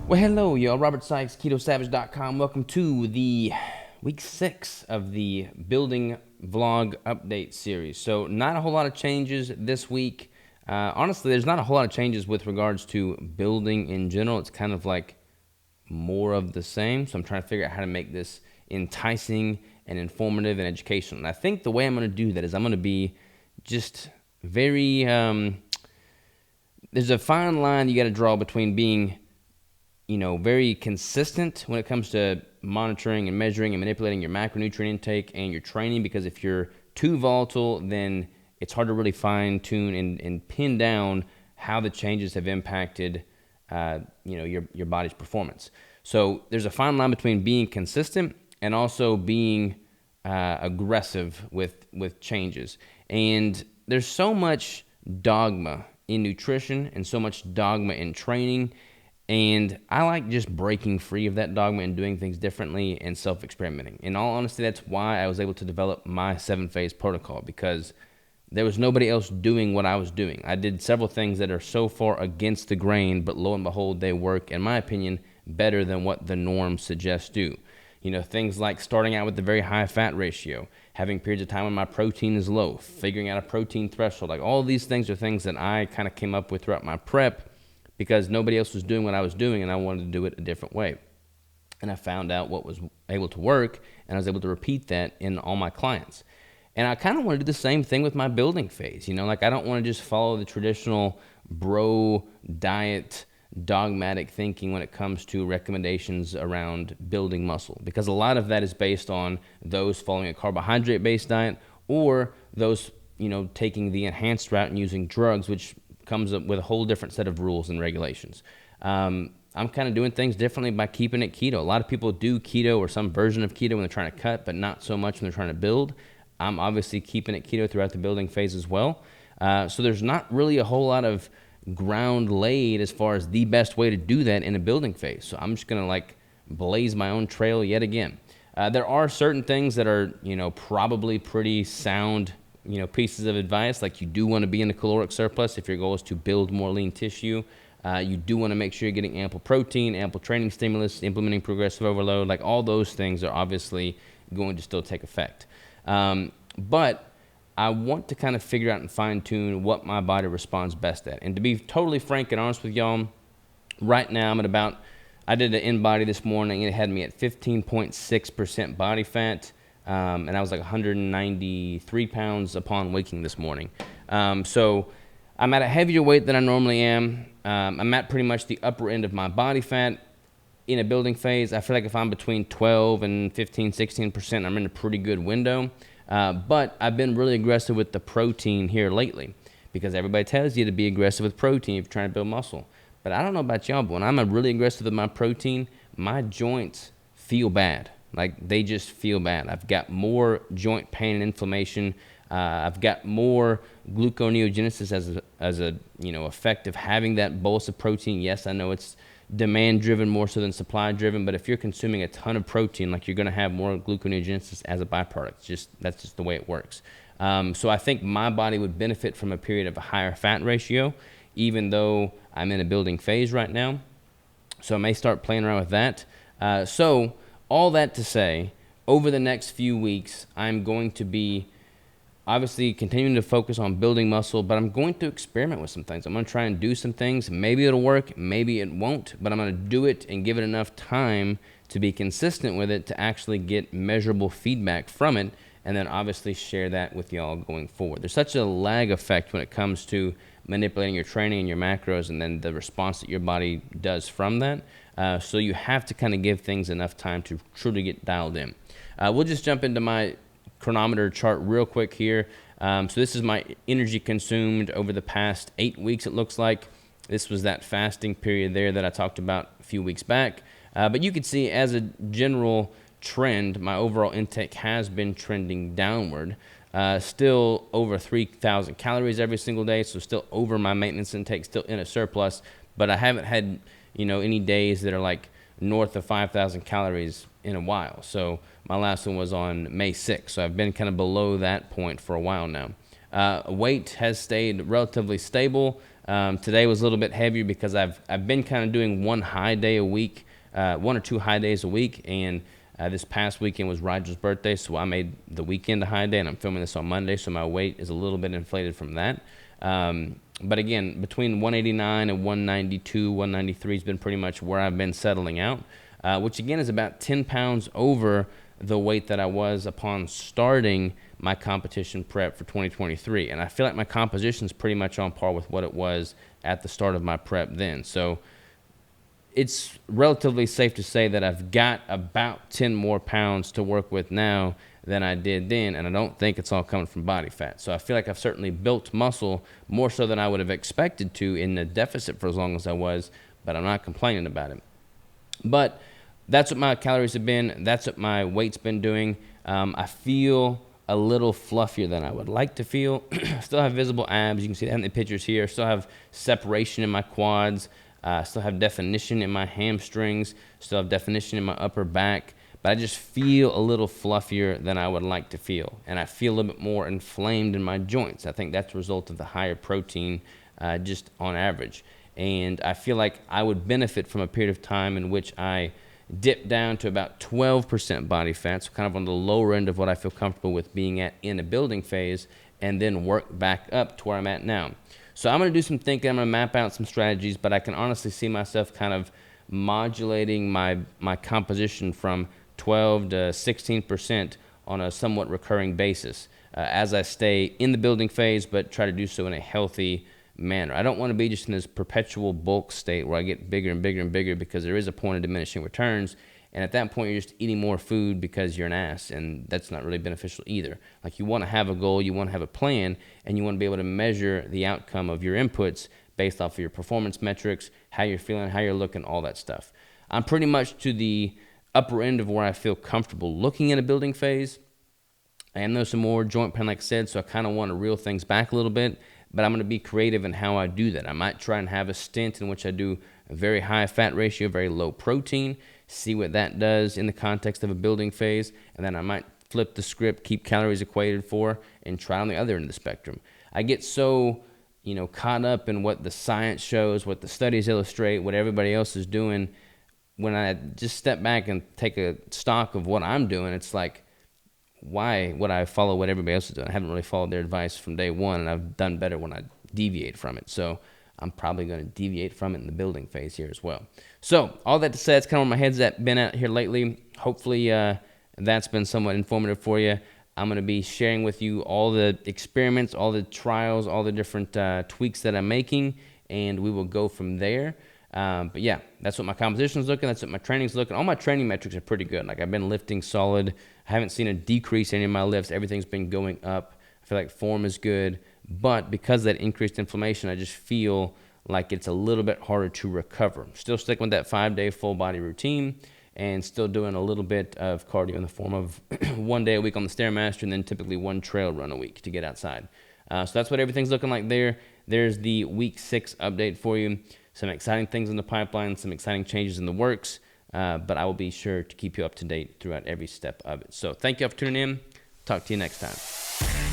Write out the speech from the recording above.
Well, hello, y'all. Robert Sykes, KetoSavage.com. Welcome to the week 6 of the building vlog update series. So not a whole lot of changes this week. Honestly, there's not a whole lot of changes with regards to building in general. It's kind of like more of the same. So I'm trying to figure out how to make this enticing and informative and educational. And I think the way I'm going to do that is I'm going to be just very, there's a fine line you got to draw between being very consistent when it comes to monitoring and measuring and manipulating your macronutrient intake and your training, because if you're too volatile, then it's hard to really fine tune and pin down how the changes have impacted, your body's performance. So there's a fine line between being consistent and also being aggressive with changes. And there's so much dogma in nutrition and so much dogma in training. And I like just breaking free of that dogma and doing things differently and self-experimenting. In all honesty, that's why I was able to develop my 7-phase protocol, because there was nobody else doing what I was doing. I did several things that are so far against the grain, but lo and behold, they work, in my opinion, better than what the norm suggests do. Things like starting out with a very high fat ratio, having periods of time when my protein is low, figuring out a protein threshold. Like all these things are things that I kind of came up with throughout my prep, because nobody else was doing what I was doing, and I wanted to do it a different way. And I found out what was able to work, and I was able to repeat that in all my clients. And I kind of want to do the same thing with my building phase. I don't want to just follow the traditional bro diet, dogmatic thinking when it comes to recommendations around building muscle, because a lot of that is based on those following a carbohydrate-based diet, or those, taking the enhanced route and using drugs, which comes up with a whole different set of rules and regulations. I'm kind of doing things differently by keeping it keto. A lot of people do keto or some version of keto when they're trying to cut, but not so much when they're trying to build. I'm obviously keeping it keto throughout the building phase as well. So there's not really a whole lot of ground laid as far as the best way to do that in a building phase. So I'm just going to blaze my own trail yet again. There are certain things that are, probably pretty sound pieces of advice. Like, you do want to be in a caloric surplus if your goal is to build more lean tissue. You do want to make sure you're getting ample protein, ample training stimulus, implementing progressive overload. Like, all those things are obviously going to still take effect. But I want to kind of figure out and fine tune what my body responds best at. And to be totally frank and honest with y'all, right now I'm at I did an InBody this morning, and it had me at 15.6% body fat. And I was like 193 pounds upon waking this morning. So I'm at a heavier weight than I normally am. I'm at pretty much the upper end of my body fat. In a building phase, I feel like if I'm between 12 and 15, 16%, I'm in a pretty good window. But I've been really aggressive with the protein here lately, because everybody tells you to be aggressive with protein if you're trying to build muscle. But I don't know about y'all, but when I'm really aggressive with my protein, my joints feel bad. Like, they just feel bad. I've got more joint pain and inflammation. I've got more gluconeogenesis as a effect of having that bolus of protein. Yes, I know it's demand driven more so than supply driven, but if you're consuming a ton of protein, you're going to have more gluconeogenesis as a byproduct. That's just the way it works. So I think my body would benefit from a period of a higher fat ratio, even though I'm in a building phase right now. So I may start playing around with that. So all that to say, over the next few weeks, I'm going to be obviously continuing to focus on building muscle, but I'm going to experiment with some things. I'm going to try and do some things. Maybe it'll work, maybe it won't, but I'm going to do it and give it enough time to be consistent with it to actually get measurable feedback from it, and then obviously share that with y'all going forward. There's such a lag effect when it comes to manipulating your training and your macros, and then the response that your body does from that. So you have to kind of give things enough time to truly get dialed in. We'll just jump into my chronometer chart real quick here. So this is my energy consumed over the past 8 weeks, it looks like. This was that fasting period there that I talked about a few weeks back. But you can see, as a general trend, my overall intake has been trending downward. Still over 3,000 calories every single day, so still over my maintenance intake, still in a surplus. But I haven't had any days that are north of 5,000 calories in a while. So my last one was on May 6th. So I've been kind of below that point for a while now. Weight has stayed relatively stable. Today was a little bit heavier because I've been kind of doing one high day a week, 1 or 2 high days a week, and this past weekend was Roger's birthday, so I made the weekend a high day, and I'm filming this on Monday, so my weight is a little bit inflated from that. But again, between 189 and 192, 193 has been pretty much where I've been settling out, which again is about 10 pounds over the weight that I was upon starting my competition prep for 2023. And I feel like my composition is pretty much on par with what it was at the start of my prep then. So it's relatively safe to say that I've got about 10 more pounds to work with now than I did then, and I don't think it's all coming from body fat. So I feel like I've certainly built muscle more so than I would have expected to in the deficit for as long as I was, but I'm not complaining about it. But that's what my calories have been. That's what my weight's been doing. I feel a little fluffier than I would like to feel. Still have visible abs. You can see that in the pictures here. Still have separation in my quads. Still have definition in my hamstrings. Still have definition in my upper back. But I just feel a little fluffier than I would like to feel. And I feel a little bit more inflamed in my joints. I think that's a result of the higher protein just on average. And I feel like I would benefit from a period of time in which I dip down to about 12% body fat, so kind of on the lower end of what I feel comfortable with being at in a building phase, and then work back up to where I'm at now. So I'm going to do some thinking. I'm going to map out some strategies, but I can honestly see myself kind of modulating my composition from 12 to 16% on a somewhat recurring basis as I stay in the building phase, but try to do so in a healthy manner. I don't want to be just in this perpetual bulk state where I get bigger and bigger and bigger, because there is a point of diminishing returns, and at that point you're just eating more food because you're an ass, and that's not really beneficial either. Like, you want to have a goal, you want to have a plan, and you want to be able to measure the outcome of your inputs based off of your performance metrics, how you're feeling, how you're looking, all that stuff. I'm pretty much to the upper end of where I feel comfortable looking at a building phase. I am though some more joint pain, like I said, so I kind of want to reel things back a little bit, but I'm going to be creative in how I do that. I might try and have a stint in which I do a very high fat ratio, very low protein, see what that does in the context of a building phase, and then I might flip the script, keep calories equated for, and try on the other end of the spectrum. I get so, caught up in what the science shows, what the studies illustrate, what everybody else is doing. When I just step back and take a stock of what I'm doing, it's like, why would I follow what everybody else is doing? I haven't really followed their advice from day one, and I've done better when I deviate from it. So I'm probably going to deviate from it in the building phase here as well. So all that to say, it's kind of where my head's been at here lately. Hopefully that's been somewhat informative for you. I'm going to be sharing with you all the experiments, all the trials, all the different tweaks that I'm making, and we will go from there. But yeah, that's what my composition's looking. That's what my training's looking. All my training metrics are pretty good. Like, I've been lifting solid. I haven't seen a decrease in any of my lifts. Everything's been going up. I feel like form is good. But because of that increased inflammation, I just feel like it's a little bit harder to recover. Still sticking with that 5-day full body routine, and still doing a little bit of cardio in the form of 1 day a week on the stairmaster, and then typically 1 trail run a week to get outside. So that's what everything's looking like there. There's the week 6 update for you. Some exciting things in the pipeline, some exciting changes in the works, but I will be sure to keep you up to date throughout every step of it. So thank you for tuning in. Talk to you next time.